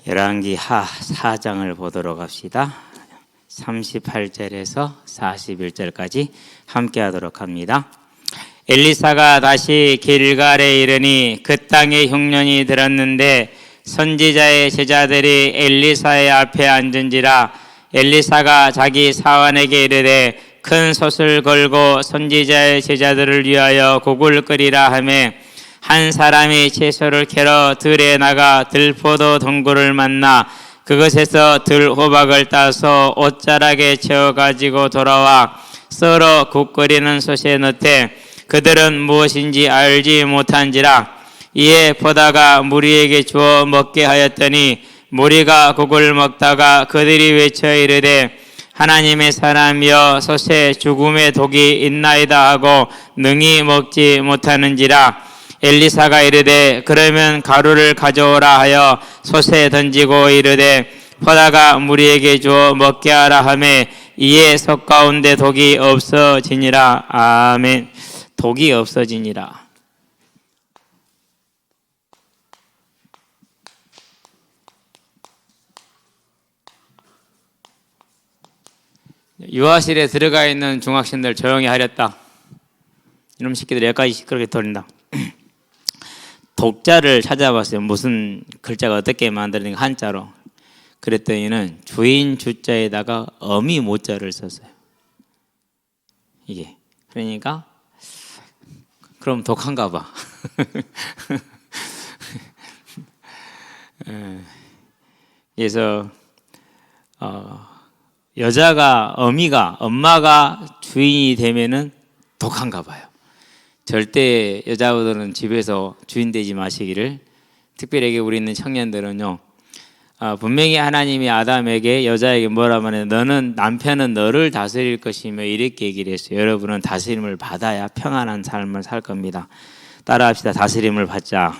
열왕기하 4장을 보도록 합시다. 38절에서 41절까지 함께 하도록 합니다. 엘리사가 다시 길갈에 이르니 그 땅에 흉년이 들었는데 선지자의 제자들이 엘리사의 앞에 앉은지라. 엘리사가 자기 사환에게 이르되 큰 솥을 걸고 선지자의 제자들을 위하여 국을 끓이라 하매 한 사람이 채소를 캐러 들에 나가 들포도 덩굴을 만나 그것에서 들호박을 따서 옷자락에 채워가지고 돌아와 썰어 국 끓이는 솥에 넣되 그들은 무엇인지 알지 못한지라. 이에 보다가 무리에게 주어 먹게 하였더니 무리가 국을 먹다가 그들이 외쳐 이르되 하나님의 사람이여 솥에 죽음의 독이 있나이다 하고 능히 먹지 못하는지라. 엘리사가 이르되 그러면 가루를 가져오라 하여 솥에 던지고 이르되 보다가 무리에게 주어 먹게 하라 하매 이에 솥 가운데 독이 없어지니라. 아멘. 독이 없어지니라. 유아실에 들어가 있는 중학생들 조용히 하렸다. 이놈 새끼들 여기까지 시끄럽게 돌린다. 독자를 찾아봤어요. 무슨 글자가 어떻게 만드는가 한자로. 그랬더니는 주인 주자에다가 어미 모자를 썼어요. 이게 그러니까 그럼 독한가 봐. 그래서 여자가 엄마가 주인이 되면은 독한가 봐요. 절대 여자분들은 집에서 주인 되지 마시기를. 특별하게 우리 있는 청년들은요, 분명히 하나님이 아담에게 여자에게 뭐라고 하면 너는 남편은 너를 다스릴 것이며 이렇게 얘기를 했어요. 여러분은 다스림을 받아야 평안한 삶을 살 겁니다. 따라합시다. 다스림을 받자.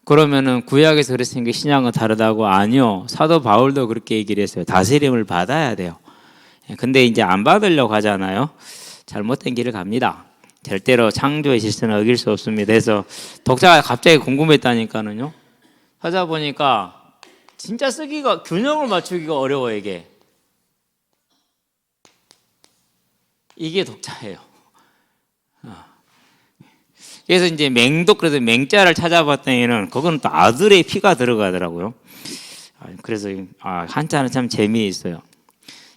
그러면은 구약에서 그랬으니까 신약은 다르다고? 아니요. 사도 바울도 그렇게 얘기를 했어요. 다스림을 받아야 돼요. 근데 이제 안 받으려고 하잖아요. 잘못된 길을 갑니다. 절대로 창조의 질서는 어길 수 없습니다. 그래서 독자가 갑자기 궁금했다니까는요. 찾아보니까 진짜 쓰기가 균형을 맞추기가 어려워. 이게 독자예요. 그래서 이제 맹독, 그래서 맹자를 찾아봤더니는 그거는 또 아들의 피가 들어가더라고요. 그래서 한자는 참 재미있어요.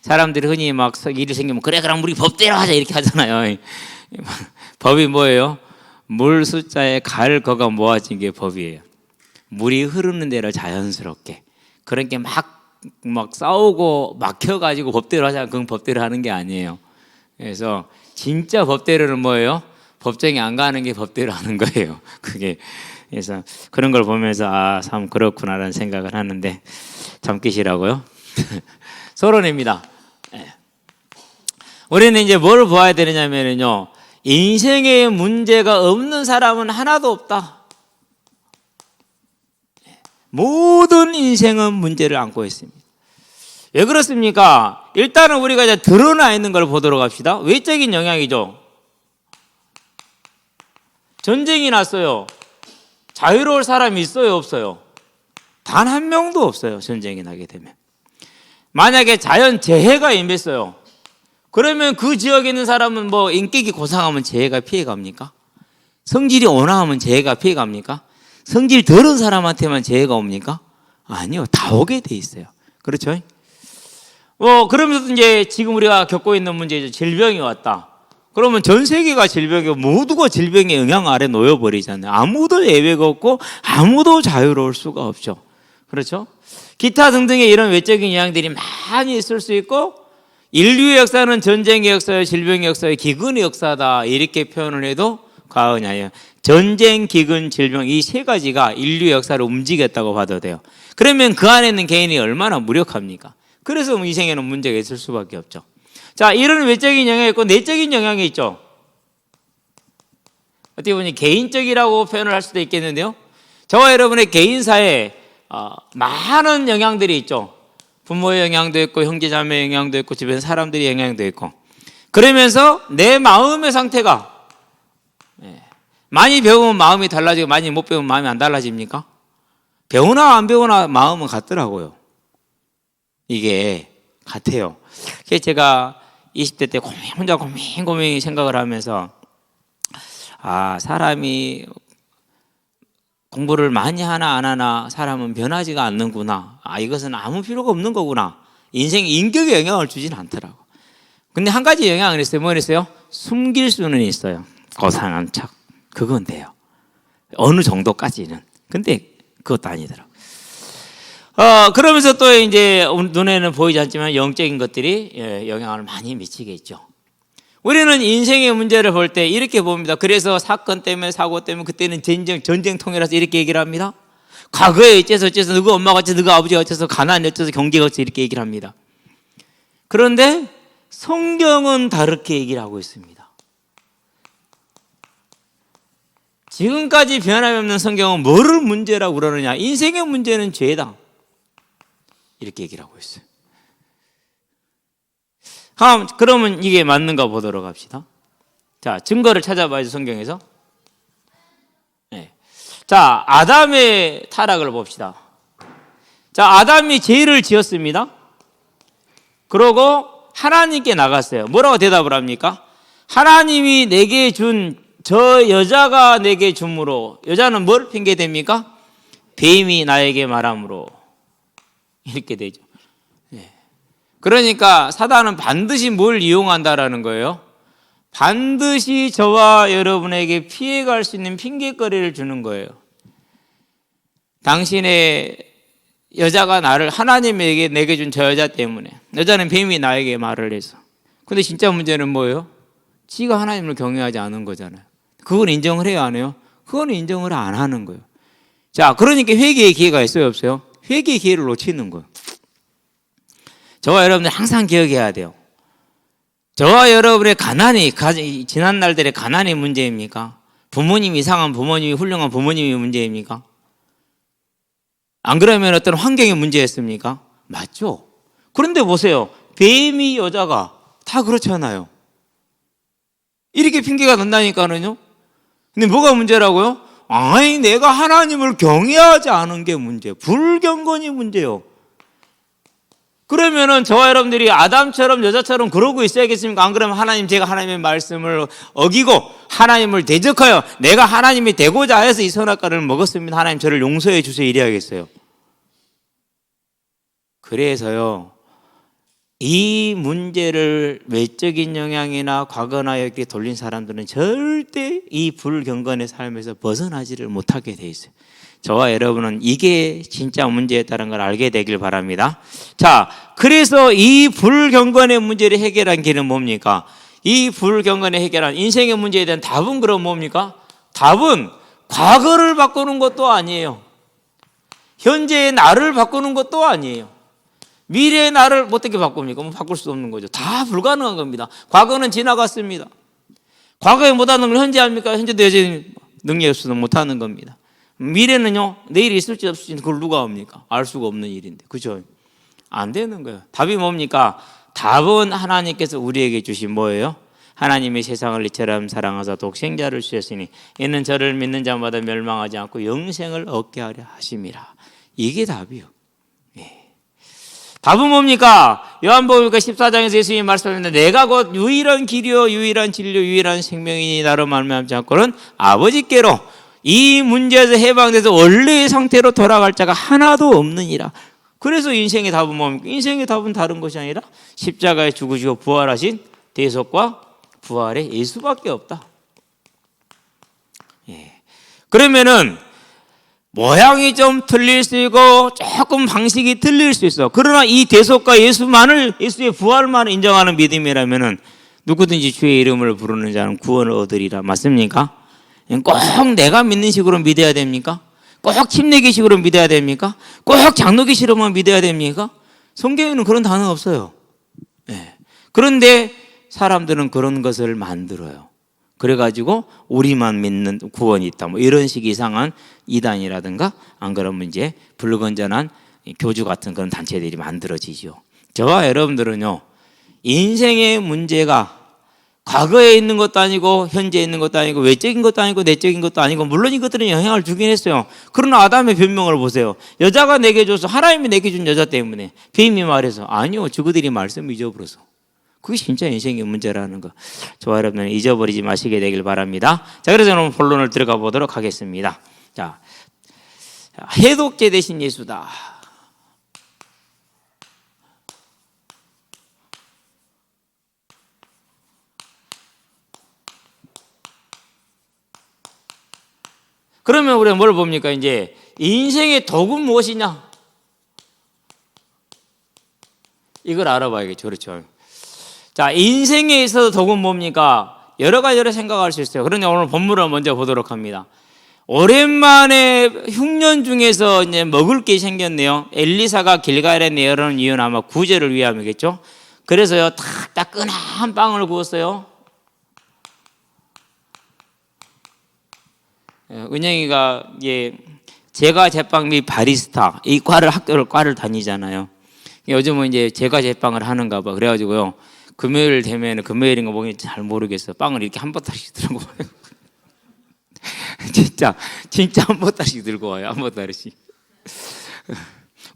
사람들이 흔히 막 일이 생기면 그래 그럼 우리 법대로 하자 이렇게 하잖아요. 법이 뭐예요? 물 숫자에 갈 거가 모아진 게 법이에요. 물이 흐르는 대로 자연스럽게. 그런 게 막 싸우고 막혀가지고 법대로 하자. 그건 법대로 하는 게 아니에요. 그래서 진짜 법대로는 뭐예요? 법정에 안 가는 게 법대로 하는 거예요. 그게. 그래서 그런 걸 보면서 참 그렇구나라는 생각을 하는데 잠기시라고요. 서론입니다. 우리는 이제 뭘 보아야 되느냐면요, 인생에 문제가 없는 사람은 하나도 없다. 모든 인생은 문제를 안고 있습니다. 왜 그렇습니까? 일단은 우리가 이제 드러나 있는 걸 보도록 합시다. 외적인 영향이죠. 전쟁이 났어요. 자유로울 사람이 있어요, 없어요? 단 한 명도 없어요. 전쟁이 나게 되면. 만약에 자연재해가 임했어요. 그러면 그 지역에 있는 사람은 뭐 인격이 고상하면 재해가 피해갑니까? 성질이 온화하면 재해가 피해갑니까? 성질 더러운 사람한테만 재해가 옵니까? 아니요. 다 오게 돼 있어요. 그렇죠? 그러면서 이제 지금 우리가 겪고 있는 문제죠. 질병이 왔다. 그러면 전 세계가 질병이고 모두가 질병의 영향 아래 놓여버리잖아요. 아무도 예외가 없고 아무도 자유로울 수가 없죠. 그렇죠? 기타 등등의 이런 외적인 영향들이 많이 있을 수 있고, 인류의 역사는 전쟁의 역사요, 질병의 역사요, 기근의 역사다 이렇게 표현을 해도 과언이 아니에요. 전쟁, 기근, 질병 이 세 가지가 인류의 역사를 움직였다고 봐도 돼요. 그러면 그 안에 있는 개인이 얼마나 무력합니까? 그래서 이 생에는 문제가 있을 수밖에 없죠. 자, 이런 외적인 영향이 있고 내적인 영향이 있죠. 어떻게 보면 개인적이라고 표현을 할 수도 있겠는데요. 저와 여러분의 개인사에 많은 영향들이 있죠. 부모의 영향도 있고 형제 자매의 영향도 있고 주변 사람들의 영향도 있고. 그러면서 내 마음의 상태가 많이 배우면 마음이 달라지고 많이 못 배우면 마음이 안 달라집니까? 배우나 안 배우나 마음은 같더라고요. 이게 같아요. 그래서 제가 20대 때 혼자 고민 생각을 하면서 사람이 공부를 많이 하나 안 하나 사람은 변하지가 않는구나. 이것은 아무 필요가 없는 거구나. 인생의 인격에 영향을 주진 않더라고. 근데 한 가지 영향을 했어요. 뭐랬어요? 숨길 수는 있어요. 고상한 척. 그건 돼요. 어느 정도까지는. 근데 그것도 아니더라고. 그러면서 또 이제 눈에는 보이지 않지만 영적인 것들이 영향을 많이 미치겠죠. 우리는 인생의 문제를 볼 때 이렇게 봅니다. 그래서 사건 때문에 사고 때문에 그때는 전쟁통이라서 이렇게 얘기를 합니다. 과거에 어째서 너가 엄마가 어째서 너가 아버지가 어째서 가난이 어째서 경제가 어째서 이렇게 얘기를 합니다. 그런데 성경은 다르게 얘기를 하고 있습니다. 지금까지 변함이 없는 성경은 뭐를 문제라고 그러느냐? 인생의 문제는 죄다. 이렇게 얘기를 하고 있어요. 그러면 이게 맞는가 보도록 합시다. 자, 증거를 찾아봐야죠, 성경에서. 네. 자, 아담의 타락을 봅시다. 자, 아담이 죄를 지었습니다. 그러고 하나님께 나갔어요. 뭐라고 대답을 합니까? 하나님이 내게 준 저 여자가 내게 줌으로, 여자는 뭘 핑계댑니까? 뱀이 나에게 말함으로. 이렇게 되죠. 네. 그러니까 사단은 반드시 뭘 이용한다라는 거예요? 반드시 저와 여러분에게 피해갈 수 있는 핑계거리를 주는 거예요. 당신의 여자가 하나님에게 내게 준 저 여자 때문에, 여자는 뱀이 나에게 말을 해서. 근데 진짜 문제는 뭐예요? 지가 하나님을 경외하지 않은 거잖아요. 그건 인정을 해요, 안 해요? 그건 인정을 안 하는 거예요. 자, 그러니까 회개의 기회가 있어요, 없어요? 회개의 기회를 놓치는 거예요. 저와 여러분들 항상 기억해야 돼요. 저와 여러분의 가난이, 지난 날들의 가난이 문제입니까? 부모님이 이상한 부모님이, 훌륭한 부모님이 문제입니까? 안 그러면 어떤 환경의 문제였습니까? 맞죠? 그런데 보세요. 뱀이 여자가 다 그렇잖아요. 이렇게 핑계가 난다니까는요. 근데 뭐가 문제라고요? 내가 하나님을 경외하지 않은 게 문제예요. 불경건이 문제예요. 그러면은 저와 여러분들이 아담처럼 여자처럼 그러고 있어야겠습니까? 안 그러면 제가 하나님의 말씀을 어기고 하나님을 대적하여 내가 하나님이 되고자 해서 이 선악과를 먹었습니다. 하나님 저를 용서해 주세요. 이래야겠어요. 그래서요, 이 문제를 외적인 영향이나 과거나 이렇게 돌린 사람들은 절대 이 불경건의 삶에서 벗어나지를 못하게 돼 있어요. 저와 여러분은 이게 진짜 문제였다는 걸 알게 되길 바랍니다. 자, 그래서 이 불경건의 문제를 해결한 길은 뭡니까? 이 불경건을 해결한 인생의 문제에 대한 답은 그럼 뭡니까? 답은 과거를 바꾸는 것도 아니에요. 현재의 나를 바꾸는 것도 아니에요. 미래의 나를 어떻게 바꿉니까? 바꿀 수 없는 거죠. 다 불가능한 겁니다. 과거는 지나갔습니다. 과거에 못하는 걸 현재 합니까? 현재도 여전히 능력이 없어서 못하는 겁니다. 미래는요, 내일이 있을지 없을지 그걸 누가 합니까? 알 수가 없는 일인데. 그죠? 안 되는 거예요. 답이 뭡니까? 답은 하나님께서 우리에게 주신 뭐예요? 하나님이 세상을 이처럼 사랑하사 독생자를 주셨으니 이는 저를 믿는 자마다 멸망하지 않고 영생을 얻게 하려 하심이라. 이게 답이요. 답은 뭡니까? 요한복음 14장에서 예수님이 말씀하셨는데 내가 곧 유일한 길이요 유일한 진리요 유일한 생명이니 나로 말미암지 않고는 아버지께로 이 문제에서 해방돼서 원래의 상태로 돌아갈 자가 하나도 없느니라. 그래서 인생의 답은 뭡니까? 인생의 답은 다른 것이 아니라 십자가에 죽으시고 부활하신 대속과 부활의 예수밖에 없다. 그러면은 모양이 좀 틀릴 수 있고 조금 방식이 틀릴 수 있어. 그러나 이 대속과 예수의 부활만을 인정하는 믿음이라면은 누구든지 주의 이름을 부르는 자는 구원을 얻으리라. 맞습니까? 꼭 내가 믿는 식으로 믿어야 됩니까? 꼭 침례기식으로 믿어야 됩니까? 꼭 장로기식으로만 믿어야 됩니까? 성경에는 그런 단어 없어요. 그런데 사람들은 그런 것을 만들어요. 그래가지고 우리만 믿는 구원이 있다. 뭐 이런 식 이상한 이단이라든가 안 그러면 이제 불건전한 교주 같은 그런 단체들이 만들어지죠. 저와 여러분들은요, 인생의 문제가 과거에 있는 것도 아니고 현재에 있는 것도 아니고 외적인 것도 아니고 내적인 것도 아니고 물론 이것들은 영향을 주긴 했어요. 그러나 아담의 변명을 보세요. 여자가 내게 줘서 하나님이 내게 준 여자 때문에 뱀이 말해서 아니요 저그들이 말씀을 잊어버려서 그게 진짜 인생의 문제라는 거. 저와 여러분은 잊어버리지 마시게 되길 바랍니다. 자, 그래서 오늘 본론을 들어가 보도록 하겠습니다. 자, 해독제 대신 예수다. 그러면 우리가 뭘 봅니까? 이제 인생의 덕은 무엇이냐? 이걸 알아봐야겠죠. 그렇죠. 자, 인생에 있어서 덕은 뭡니까? 여러 가지로 생각할 수 있어요. 그런데 오늘 본문을 먼저 보도록 합니다. 오랜만에 흉년 중에서 이제 먹을 게 생겼네요. 엘리사가 길갈에 내려오는 이유는 아마 구제를 위함이겠죠. 그래서요, 따끈한 빵을 구웠어요. 은영이가 제과 제빵 및 바리스타 이 과를 다니잖아요. 요즘은 이제 제과 제빵을 하는가 봐. 그래가지고요, 금요일 되면 금요일인가 뭐인지 잘 모르겠어. 빵을 이렇게 한 보따리씩 들고 와요. 진짜 한 보따리씩 들고 와요. 한 보따리씩.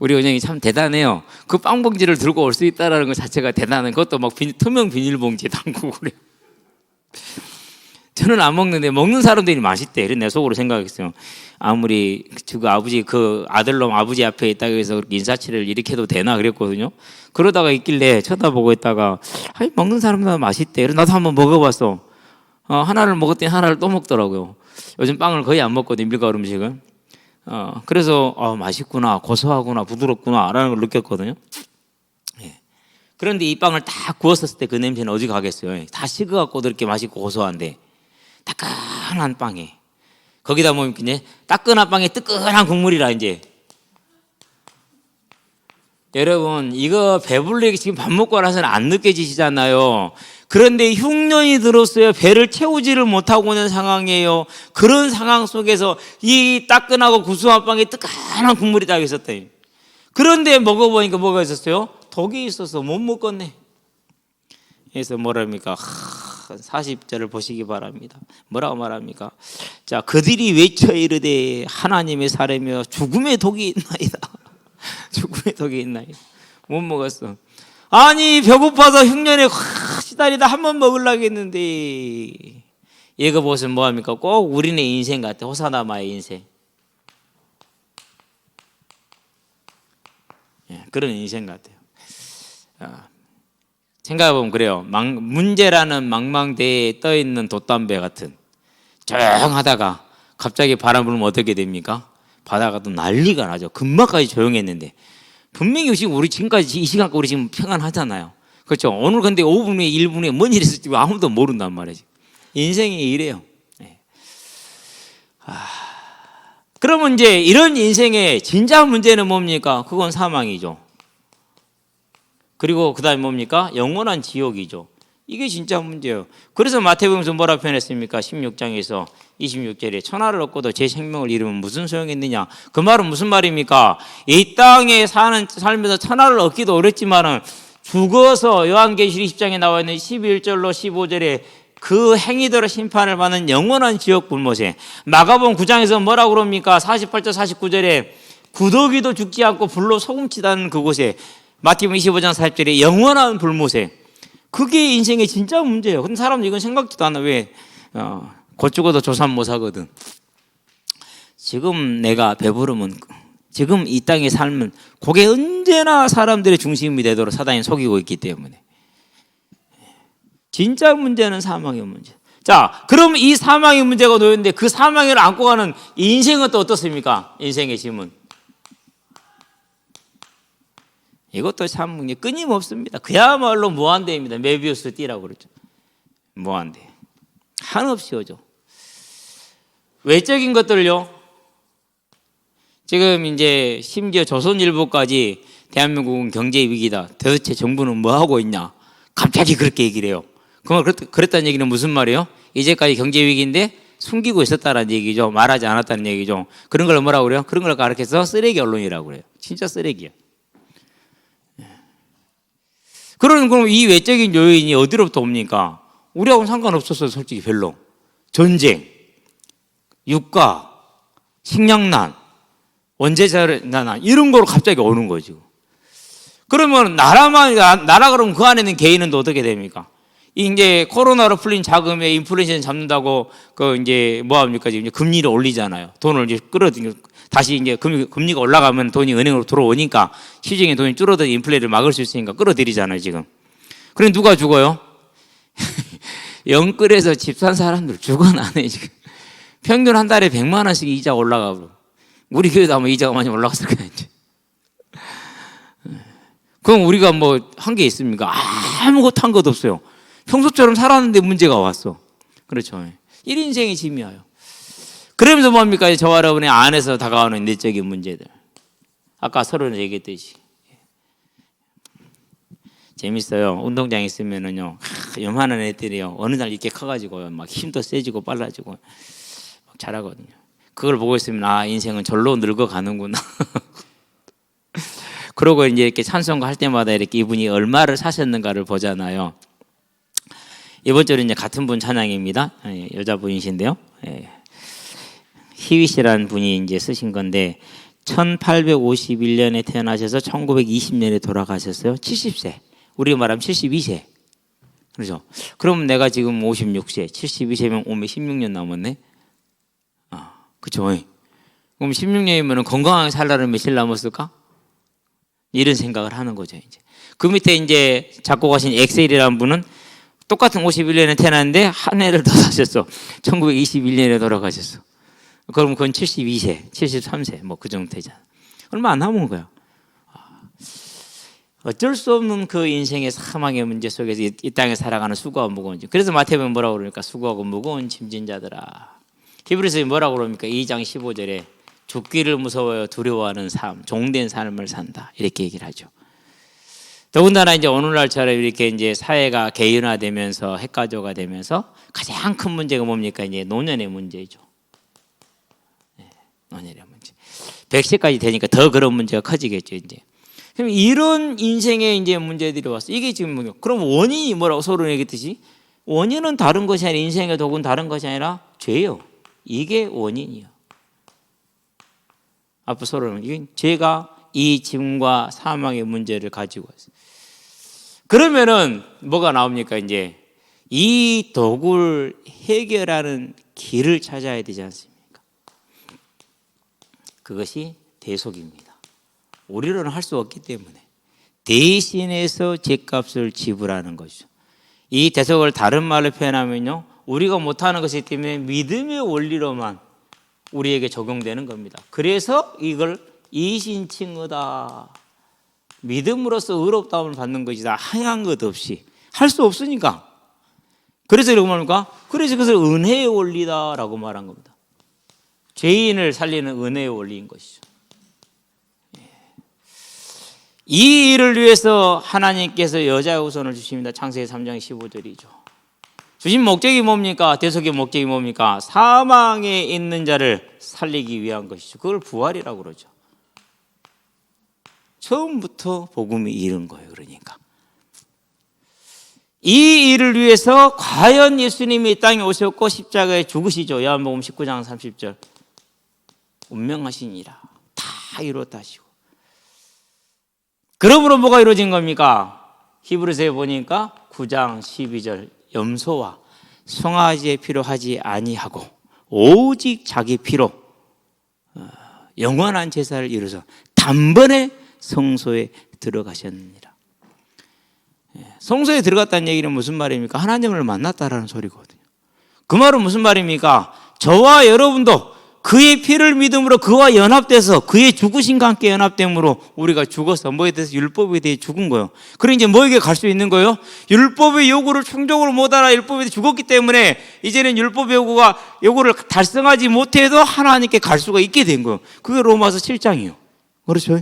우리 은영이 참 대단해요. 그 빵봉지를 들고 올 수 있다는 것 자체가 대단한. 그것도 막 투명 비닐봉지에 담그고 그래요. 저는 안 먹는데 먹는 사람들이 맛있대. 이런 내 속으로 생각했어요. 아무리 그 아들놈 아버지 앞에 있다고 해서 인사치레를 이렇게 해도 되나 그랬거든요. 그러다가 있길래 쳐다보고 있다가 먹는 사람마다 맛있대. 그래서 나도 한번 먹어봤어. 하나를 먹었더니 하나를 또 먹더라고요. 요즘 빵을 거의 안 먹거든요. 밀가루 음식은. 그래서 맛있구나, 고소하구나, 부드럽구나 라는 걸 느꼈거든요. 예. 그런데 이 빵을 딱 구웠었을 때 그 냄새는 어디 가겠어요. 다 식어갖고도 이렇게 맛있고 고소한데 따끈한 빵에 거기다 뭐 이제 따끈한 빵에 뜨끈한 국물이라. 이제 여러분 이거 배불리게 지금 밥 먹고 나서는 안 느껴지시잖아요. 그런데 흉년이 들었어요. 배를 채우지를 못하고 있는 상황이에요. 그런 상황 속에서 이 따끈하고 구수한 빵에 뜨끈한 국물이 딱 있었대요. 그런데 먹어보니까 뭐가 있었어요? 독이 있어서 못 먹겠네. 그래서 뭐랍니까? 40절을 보시기 바랍니다. 뭐라고 말합니까? 자, 그들이 외쳐 이르되 하나님의 사람이여 죽음의 독이 있나이다. 죽음의 독이 있나이다. 못 먹었어. 아니 배고파서 흉년에 시달리다 한 번 먹으려고 했는데. 이거 보시면 뭐합니까? 꼭 우리네 인생 같아. 호사나마의 인생. 그런 인생 같아요. 생각해보면 그래요. 문제라는 망망대해에 떠있는 돛담배 같은, 조용하다가 갑자기 바람 불면 어떻게 됩니까? 바다가 또 난리가 나죠. 금방까지 조용했는데 분명히 우리 지금까지 이 시간까지 우리 지금 평안하잖아요. 그렇죠? 오늘 근데 5분에 1분에 뭔 일이 있을지 아무도 모른단 말이지. 인생이 이래요. 그러면 이제 이런 인생의 진짜 문제는 뭡니까? 그건 사망이죠. 그리고 그 다음에 뭡니까? 영원한 지옥이죠. 이게 진짜 문제예요. 그래서 마태복음에서 뭐라 표현했습니까? 16장에서 26절에 천하를 얻고도 제 생명을 잃으면 무슨 소용이 있느냐. 그 말은 무슨 말입니까? 이 땅에 사는 삶에서 천하를 얻기도 어렵지만은 죽어서 요한계시록 20장에 나와 있는 11절로 15절에 그 행위대로 심판을 받는 영원한 지옥 불못에, 마가복음 9장에서 뭐라고 그럽니까? 48절 49절에 구더기도 죽지 않고 불로 소금치다는 그곳에, 마태복음 25장 40절에 영원한 불못에. 그게 인생의 진짜 문제예요. 근데 사람들 이건 생각지도 않아. 왜? 곧 죽어도 조삼 못 하거든. 지금 내가 배부르면, 지금 이 땅의 삶은 그게 언제나 사람들의 중심이 되도록 사단이 속이고 있기 때문에. 진짜 문제는 사망의 문제. 자, 그럼 이 사망의 문제가 놓였는데 그 사망을 안고 가는 인생은 또 어떻습니까? 인생의 짐은. 이것도 참 끊임없습니다. 그야말로 무한대입니다. 메비우스 띠라고 그러죠. 무한대. 한없이 오죠. 외적인 것들요. 지금 이제 심지어 조선일보까지 대한민국은 경제 위기다. 도대체 정부는 뭐 하고 있냐? 갑자기 그렇게 얘기를 해요. 그랬다는 얘기는 무슨 말이에요? 이제까지 경제 위기인데 숨기고 있었다는 얘기죠. 말하지 않았다는 얘기죠. 그런 걸 뭐라고 그래요? 그런 걸 가르쳐서 쓰레기 언론이라고 그래요. 진짜 쓰레기야. 그럼 이 외적인 요인이 어디로부터 옵니까? 우리하고는 상관없었어요. 솔직히 별로. 전쟁, 유가, 식량난, 원재자난 이런 거로 갑자기 오는 거죠. 그러면 나라 그러면 그 안에 있는 개인은 또 어떻게 됩니까? 이제 코로나로 풀린 자금에 인플레이션 잡는다고 그 이제 뭐 합니까? 지금 금리를 올리잖아요. 돈을 이제 끌어들이고 다시 이제 금리가 올라가면 돈이 은행으로 들어오니까 시중에 돈이 줄어든 인플레를 막을 수 있으니까 끌어들이잖아요, 지금. 그럼 누가 죽어요? 영끌에서 집 산 사람들 죽어나네, 지금. 평균 한 달에 100만 원씩 이자 올라가고. 우리 교회도 아마 이자가 많이 올라갔을 거예요, 이제. 그럼 우리가 뭐 한 게 있습니까? 아무것도 한 것도 없어요. 평소처럼 살았는데 문제가 왔어. 그렇죠. 1인생의 짐이에요. 그러면서 뭡니까? 저와 여러분의 안에서 다가오는 내적인 문제들. 아까 서로 얘기했듯이. 재밌어요. 운동장에 있으면은요, 요만한 애들이요, 어느 날 이렇게 커가지고요, 막 힘도 세지고 빨라지고 막 잘하거든요. 그걸 보고 있으면, 아, 인생은 절로 늙어가는구나. 그러고 이제 이렇게 찬송가 할 때마다 이렇게 이분이 얼마를 사셨는가를 보잖아요. 이번 주는 이제 같은 분 찬양입니다. 여자분이신데요. 희위 씨라는 분이 이제 쓰신 건데, 1851년에 태어나셔서 1920년에 돌아가셨어요. 70세. 우리가 말하면 72세. 그렇죠. 그럼 내가 지금 56세, 72세면 오면 16년 남았네. 아, 그렇죠. 그럼 16년이면 건강하게 살려면 며칠 남았을까? 이런 생각을 하는 거죠, 이제. 그 밑에 이제 작곡하신 엑셀이라는 분은 똑같은 51년에 태어났는데 한 해를 더 사셨어. 1921년에 돌아가셨어. 그럼 그건 72세, 73세, 뭐 그 정도 되잖아. 얼마 안 남은 거야. 어쩔 수 없는 그 인생의 사망의 문제 속에서 이 땅에 살아가는 수고하고 무거운 짐. 그래서 마태복음 뭐라고 그러니까 수고하고 무거운 짐진 자들아. 히브리서에 뭐라고 그럽니까? 2장 15절에 죽기를 무서워요 두려워하는 삶, 종된 삶을 산다. 이렇게 얘기를 하죠. 더군다나 이제 오늘날처럼 이렇게 이제 사회가 개인화되면서 핵가족화 되면서 가장 큰 문제가 뭡니까? 이제 노년의 문제죠. 네, 노년의 문제. 100세까지 되니까 더 그런 문제가 커지겠죠, 이제. 그럼 이런 인생의 이제 문제들이 왔어. 이게 지금 뭐냐? 그럼 원인이 뭐라고 서로 얘기했듯이 원인은 다른 것이 아니라 인생의 독은 다른 것이 아니라 죄요. 이게 원인이요. 앞으로 서로는 이게 죄가 이 짐과 사망의 문제를 가지고 왔어요. 그러면은 뭐가 나옵니까? 이제 이 독을 해결하는 길을 찾아야 되지 않습니까? 그것이 대속입니다. 우리로는 할 수 없기 때문에 대신해서 죄값을 지불하는 것이죠. 이 대속을 다른 말로 표현하면요, 우리가 못하는 것이기 때문에 믿음의 원리로만 우리에게 적용되는 겁니다. 그래서 이걸 이신칭의다, 믿음으로써 의롭다움을 받는 것이다, 하얀 것 없이 할 수 없으니까. 그래서 이렇게 말합니까? 그래서 그것을 은혜의 원리다라고 말한 겁니다. 죄인을 살리는 은혜의 원리인 것이죠. 이 일을 위해서 하나님께서 여자의 후손을 주십니다. 창세기 3장 15절이죠. 주신 목적이 뭡니까? 대속의 목적이 뭡니까? 사망에 있는 자를 살리기 위한 것이죠. 그걸 부활이라고 그러죠. 처음부터 복음이 이른 거예요. 그러니까 이 일을 위해서 과연 예수님이 이 땅에 오셨고 십자가에 죽으시죠. 요한복음 19장 30절. 운명하시니라. 다 이루었다 하시고. 그러므로 뭐가 이루어진 겁니까? 히브리서에 보니까 9장 12절. 염소와 송아지의 피로 하지 아니하고 오직 자기 피로 영원한 제사를 이루어서 단번에 성소에 들어가셨느니라. 성소에 들어갔다는 얘기는 무슨 말입니까? 하나님을 만났다라는 소리거든요. 그 말은 무슨 말입니까? 저와 여러분도 그의 피를 믿음으로 그와 연합돼서 그의 죽으심과 함께 연합됨으로 우리가 죽어서 뭐에 대해서 율법에 대해 죽은 거예요. 그럼 이제 뭐에게 갈 수 있는 거예요? 율법의 요구를 충족으로 못 알아 율법에 죽었기 때문에 이제는 율법의 요구를 달성하지 못해도 하나님께 갈 수가 있게 된 거예요. 그게 로마서 7장이에요. 그렇죠?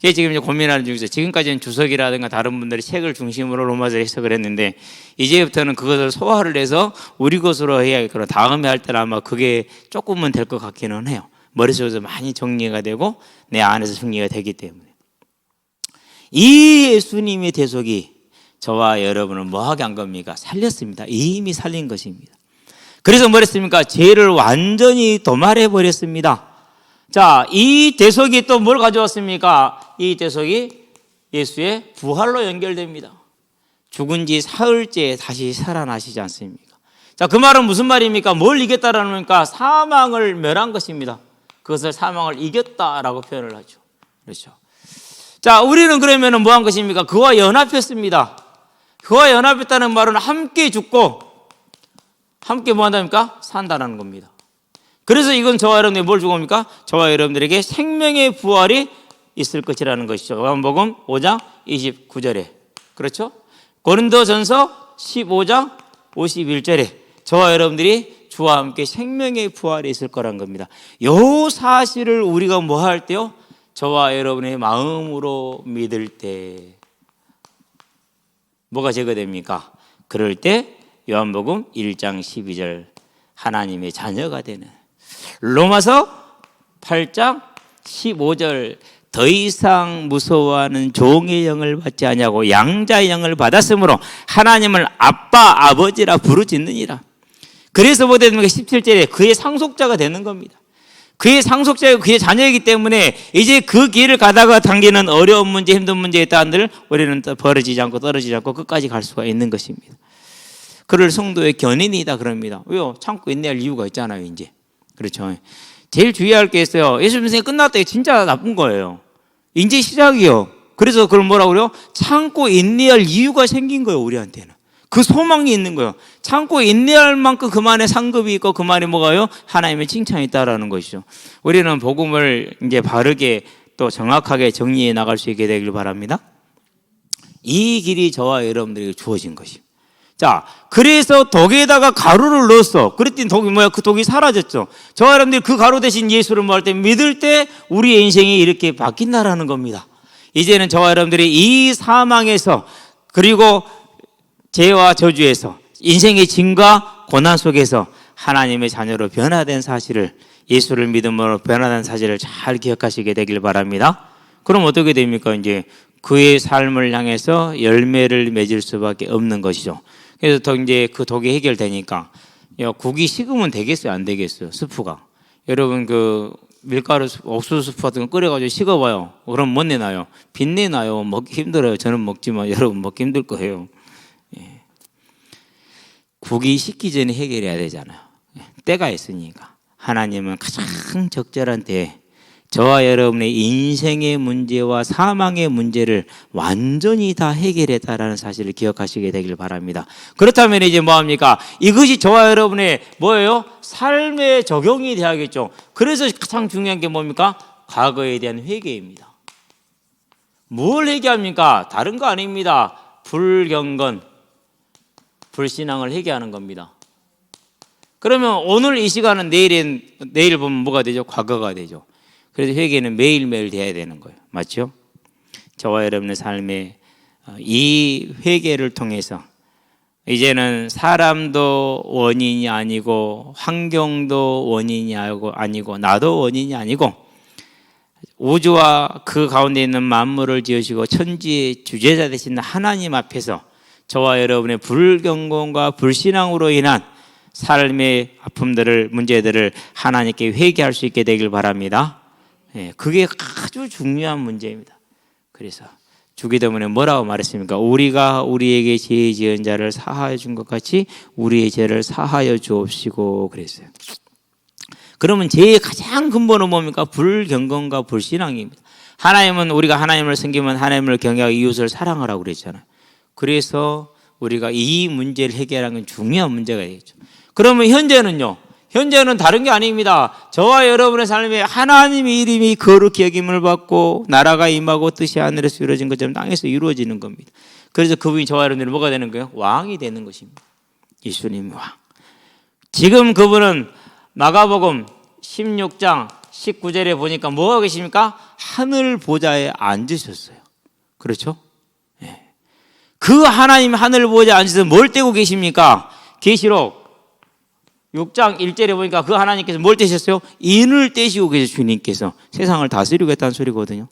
이게 지금 이제 고민하는 중이죠. 지금까지는 주석이라든가 다른 분들이 책을 중심으로 로마서를 해석을 했는데 이제부터는 그것을 소화를 해서 우리 것으로 해야겠고 다음에 할 때는 아마 그게 조금은 될 것 같기는 해요. 머릿속에서 많이 정리가 되고 내 안에서 정리가 되기 때문에 이 예수님의 대속이 저와 여러분을 뭐하게 한 겁니까? 살렸습니다. 이미 살린 것입니다. 그래서 뭐랬습니까? 죄를 완전히 도말해 버렸습니다. 자, 이 대속이 또 뭘 가져왔습니까? 이 대속이 예수의 부활로 연결됩니다. 죽은 지 사흘째 다시 살아나시지 않습니까? 자, 그 말은 무슨 말입니까? 뭘 이겼다라는 겁니까? 사망을 멸한 것입니다. 그것을 사망을 이겼다라고 표현을 하죠. 그렇죠. 자, 우리는 그러면 뭐 한 것입니까? 그와 연합했습니다. 그와 연합했다는 말은 함께 죽고 함께 뭐 한답니까? 산다는 겁니다. 그래서 이건 저와 여러분들이 뭘 주고입니까? 저와 여러분들에게 생명의 부활이 있을 것이라는 것이죠. 요한복음 5장 29절에. 그렇죠? 고린도전서 15장 51절에 저와 여러분들이 주와 함께 생명의 부활이 있을 거란 겁니다. 이 사실을 우리가 뭐 할 때요? 저와 여러분의 마음으로 믿을 때 뭐가 제거됩니까? 그럴 때 요한복음 1장 12절 하나님의 자녀가 되는, 로마서 8장 15절 더 이상 무서워하는 종의 영을 받지 아니하고 양자의 영을 받았으므로 하나님을 아빠 아버지라 부르짖느니라. 그래서 뭐 되는 게 17절에 그의 상속자가 되는 겁니다. 그의 상속자이고 그의 자녀이기 때문에 이제 그 길을 가다가 당기는 어려운 문제, 힘든 문제에 따른들 우리는 벌어지지 않고 떨어지지 않고 끝까지 갈 수가 있는 것입니다. 그를 성도의 견인이다 그럽니다. 왜요? 참고 인내할 이유가 있잖아요, 이제. 그렇죠. 제일 주의할 게 있어요. 예수 인생이 끝났다. 진짜 나쁜 거예요. 이제 시작이요. 그래서 그걸 뭐라고 그래요? 참고 인내할 이유가 생긴 거예요, 우리한테는. 그 소망이 있는 거예요. 참고 인내할 만큼 그만의 상급이 있고 그만의 뭐가요? 하나님의 칭찬이 있다라는 것이죠. 우리는 복음을 이제 바르게 또 정확하게 정리해 나갈 수 있게 되길 바랍니다. 이 길이 저와 여러분들에게 주어진 것입니다. 자, 그래서 독에다가 가루를 넣었어. 그랬더니 독이 뭐야? 그 독이 사라졌죠. 저와 여러분들이 그 가루 대신 예수를 뭐 할 때 믿을 때 우리의 인생이 이렇게 바뀐다라는 겁니다. 이제는 저와 여러분들이 이 사망에서 그리고 죄와 저주에서 인생의 짐과 고난 속에서 하나님의 자녀로 변화된 사실을, 예수를 믿음으로 변화된 사실을 잘 기억하시게 되길 바랍니다. 그럼 어떻게 됩니까? 이제 그의 삶을 향해서 열매를 맺을 수밖에 없는 것이죠. 그래서 더 이제 그 독이 해결되니까 국이 식으면 되겠어요? 안 되겠어요? 스프가. 여러분 그 밀가루 옥수수 스프 같은 거 끓여가지고 식어봐요. 그럼 못 내놔요? 빛내놔요. 먹기 힘들어요. 저는 먹지만 여러분 먹기 힘들 거예요. 예. 국이 식기 전에 해결해야 되잖아요. 때가 있으니까. 하나님은 가장 적절한 때에 저와 여러분의 인생의 문제와 사망의 문제를 완전히 다 해결했다라는 사실을 기억하시게 되길 바랍니다. 그렇다면 이제 뭐합니까? 이것이 저와 여러분의 뭐예요? 삶에 적용이 돼야겠죠. 그래서 가장 중요한 게 뭡니까? 과거에 대한 회개입니다. 뭘 회개합니까? 다른 거 아닙니다. 불경건, 불신앙을 회개하는 겁니다. 그러면 오늘 이 시간은 내일 보면 뭐가 되죠? 과거가 되죠. 그래서 회개는 매일매일 돼야 되는 거예요. 맞죠? 저와 여러분의 삶에 이 회개를 통해서 이제는 사람도 원인이 아니고 환경도 원인이 아니고 나도 원인이 아니고 우주와 그 가운데 있는 만물을 지으시고 천지의 주재자 되신 하나님 앞에서 저와 여러분의 불경건과 불신앙으로 인한 삶의 아픔들을, 문제들을 하나님께 회개할 수 있게 되길 바랍니다. 예, 그게 아주 중요한 문제입니다. 그래서 주기도문에 뭐라고 말했습니까? 우리가 우리에게 죄 지은 자를 사하여 준 것 같이 우리의 죄를 사하여 주옵시고 그랬어요. 그러면 죄의 가장 근본은 뭡니까? 불경건과 불신앙입니다. 하나님은 우리가 하나님을 섬기면 하나님을 경외하고 이웃을 사랑하라고 그랬잖아요. 그래서 우리가 이 문제를 해결하는 건 중요한 문제가 되겠죠. 그러면 현재는요? 현재는 다른 게 아닙니다. 저와 여러분의 삶에 하나님의 이름이 거룩히 여김을 받고 나라가 임하고 뜻이 하늘에서 이루어진 것처럼 땅에서 이루어지는 겁니다. 그래서 그분이 저와 여러분들이 뭐가 되는 거예요? 왕이 되는 것입니다. 예수님이 왕. 지금 그분은 마가복음 16장 19절에 보니까 뭐가 계십니까? 하늘 보좌에 앉으셨어요. 그렇죠? 네. 그 하나님 하늘 보좌에 앉으셔서 뭘 떼고 계십니까? 계시록 6장 1절에 보니까 그 하나님께서 뭘 떼셨어요? 인을 떼시고 계셔. 주님께서 세상을 다스리겠다는 소리거든요.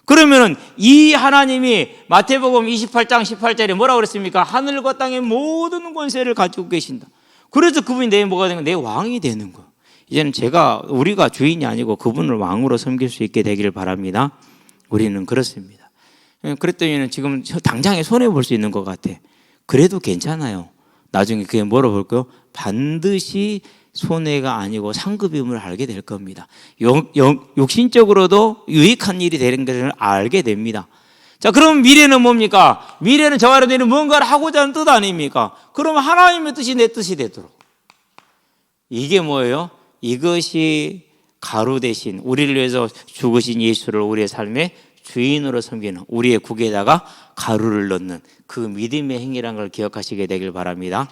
그러면은 이 하나님이 마태복음 28장 18절에 뭐라고 그랬습니까? 하늘과 땅의 모든 권세를 가지고 계신다. 그래서 그분이 내 뭐가 되는 거야? 내 왕이 되는 거야. 이제는 우리가 주인이 아니고 그분을 왕으로 섬길 수 있게 되기를 바랍니다. 우리는 그렇습니다. 그랬더니 지금 당장에 손해볼 수 있는 것 같아. 그래도 괜찮아요. 나중에 그게 뭐라고 볼까요? 반드시 손해가 아니고 상급임을 알게 될 겁니다. 육신적으로도 유익한 일이 되는 것을 알게 됩니다. 자, 그럼 미래는 뭡니까? 미래는 저와 여러분들이 뭔가를 하고자 하는 뜻 아닙니까? 그러면 하나님의 뜻이 내 뜻이 되도록. 이게 뭐예요? 이것이 가루 대신 우리를 위해서 죽으신 예수를 우리의 삶의 주인으로 섬기는, 우리의 국에다가 가루를 넣는 그 믿음의 행위라는 걸 기억하시게 되길 바랍니다.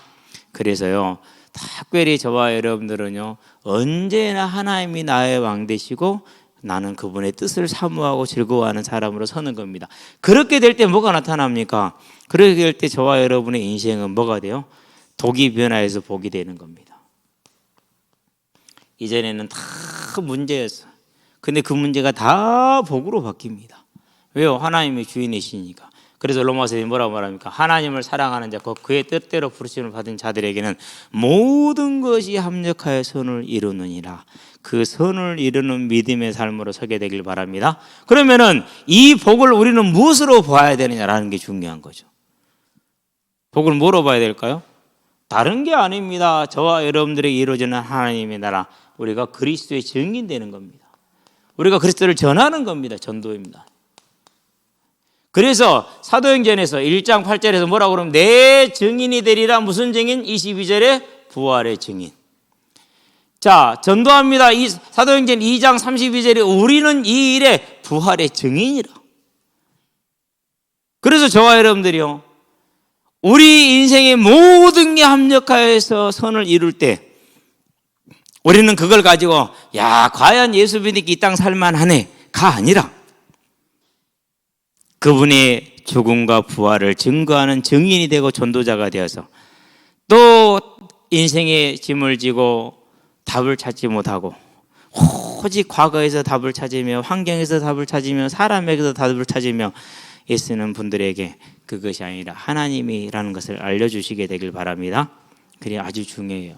그래서요, 특별히 저와 여러분들은요, 언제나 하나님이 나의 왕 되시고 나는 그분의 뜻을 사모하고 즐거워하는 사람으로 서는 겁니다. 그렇게 될 때 뭐가 나타납니까? 그렇게 될 때 저와 여러분의 인생은 뭐가 돼요? 독이 변화해서 복이 되는 겁니다. 이전에는 다 문제였어. 근데 그 문제가 다 복으로 바뀝니다. 왜요? 하나님의 주인이시니까. 그래서 로마서에 뭐라고 말합니까? 하나님을 사랑하는 자, 그의 뜻대로 부르심을 받은 자들에게는 모든 것이 합력하여 선을 이루느니라. 그 선을 이루는 믿음의 삶으로 서게 되길 바랍니다. 그러면은 이 복을 우리는 무엇으로 봐야 되느냐라는 게 중요한 거죠. 복을 뭐로 봐야 될까요? 다른 게 아닙니다. 저와 여러분들에게 이루어지는 하나님의 나라, 우리가 그리스도의 증인되는 겁니다. 우리가 그리스도를 전하는 겁니다. 전도입니다. 그래서 사도행전에서 1장 8절에서 뭐라고 그러면 내 증인이 되리라. 무슨 증인? 22절에 부활의 증인. 자, 전도합니다. 이 사도행전 2장 32절에 우리는 이 일에 부활의 증인이라. 그래서 저와 여러분들이요, 우리 인생의 모든 게 합력하여서 선을 이룰 때 우리는 그걸 가지고 야, 과연 예수 믿으니까 이 땅 살만하네가 아니라 그분의 죽음과 부활을 증거하는 증인이 되고 전도자가 되어서 또 인생의 짐을 지고 답을 찾지 못하고 오직 과거에서 답을 찾으며 환경에서 답을 찾으며 사람에게서 답을 찾으며 애쓰는 분들에게 그것이 아니라 하나님이라는 것을 알려주시게 되길 바랍니다. 그게 아주 중요해요.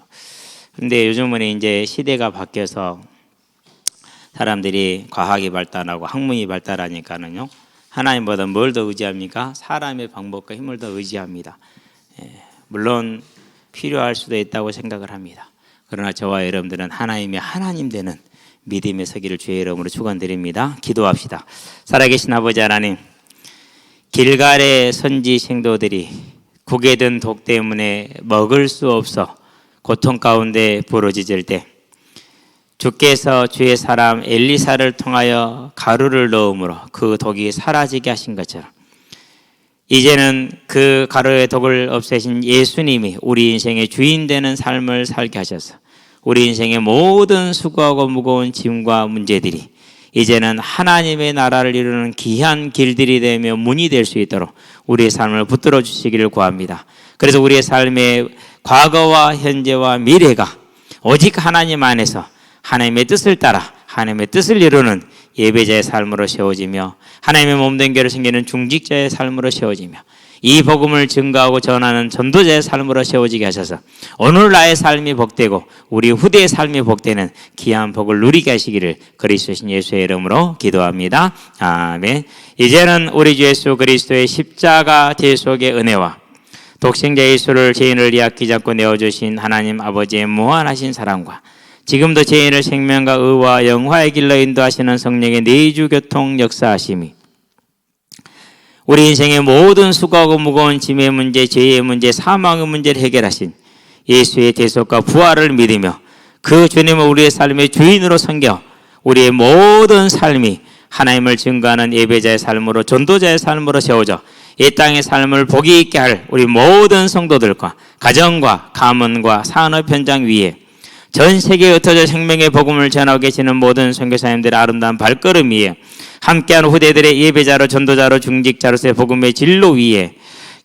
근데 요즘은 이제 시대가 바뀌어서 사람들이 과학이 발달하고 학문이 발달하니까는요, 하나님보다 뭘 더 의지합니까? 사람의 방법과 힘을 더 의지합니다. 물론 필요할 수도 있다고 생각을 합니다. 그러나 저와 여러분들은 하나님의 하나님 되는 믿음의 서기를 주의 이름으로 축원드립니다. 기도합시다. 살아계신 아버지 하나님, 길갈의 선지 생도들이 국에 든 독 때문에 먹을 수 없어 고통 가운데 부르짖을 때 주께서 주의 사람 엘리사를 통하여 가루를 넣음으로 그 독이 사라지게 하신 것처럼 이제는 그 가루의 독을 없애신 예수님이 우리 인생의 주인 되는 삶을 살게 하셔서 우리 인생의 모든 수고하고 무거운 짐과 문제들이 이제는 하나님의 나라를 이루는 귀한 길들이 되며 문이 될 수 있도록 우리의 삶을 붙들어 주시기를 구합니다. 그래서 우리의 삶의 과거와 현재와 미래가 오직 하나님 안에서 하나님의 뜻을 따라 하나님의 뜻을 이루는 예배자의 삶으로 세워지며 하나님의 몸된 교회를 섬기는 중직자의 삶으로 세워지며 이 복음을 증거하고 전하는 전도자의 삶으로 세워지게 하셔서 오늘 나의 삶이 복되고 우리 후대의 삶이 복되는 귀한 복을 누리게 하시기를 그리스도신 예수의 이름으로 기도합니다. 아멘. 이제는 우리 주 예수 그리스도의 십자가 대속의 은혜와 독생자 예수를 죄인을 위하여 잡고 내어주신 하나님 아버지의 무한하신 사랑과 지금도 죄인을 생명과 의와 영화의 길로 인도하시는 성령의 내주 교통 역사하심이 우리 인생의 모든 수고하고 무거운 짐의 문제, 죄의 문제, 사망의 문제를 해결하신 예수의 대속과 부활을 믿으며 그 주님을 우리의 삶의 주인으로 섬겨 우리의 모든 삶이 하나님을 증거하는 예배자의 삶으로 전도자의 삶으로 세워져 이 땅의 삶을 복이 있게 할 우리 모든 성도들과 가정과 가문과 산업 현장 위에 전 세계에 흩어져 생명의 복음을 전하고 계시는 모든 선교사님들의 아름다운 발걸음 위에 함께하는 후대들의 예배자로 전도자로 중직자로서의 복음의 진로 위에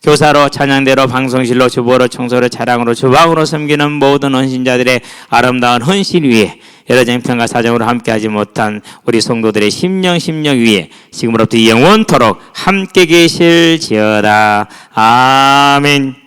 교사로 찬양대로 방송실로 주보로 청소로 차량으로 주방으로 섬기는 모든 헌신자들의 아름다운 헌신 위에 여러 정평과 사정으로 함께하지 못한 우리 성도들의 심령 위에 지금으로부터 영원토록 함께 계실지어다. 아멘.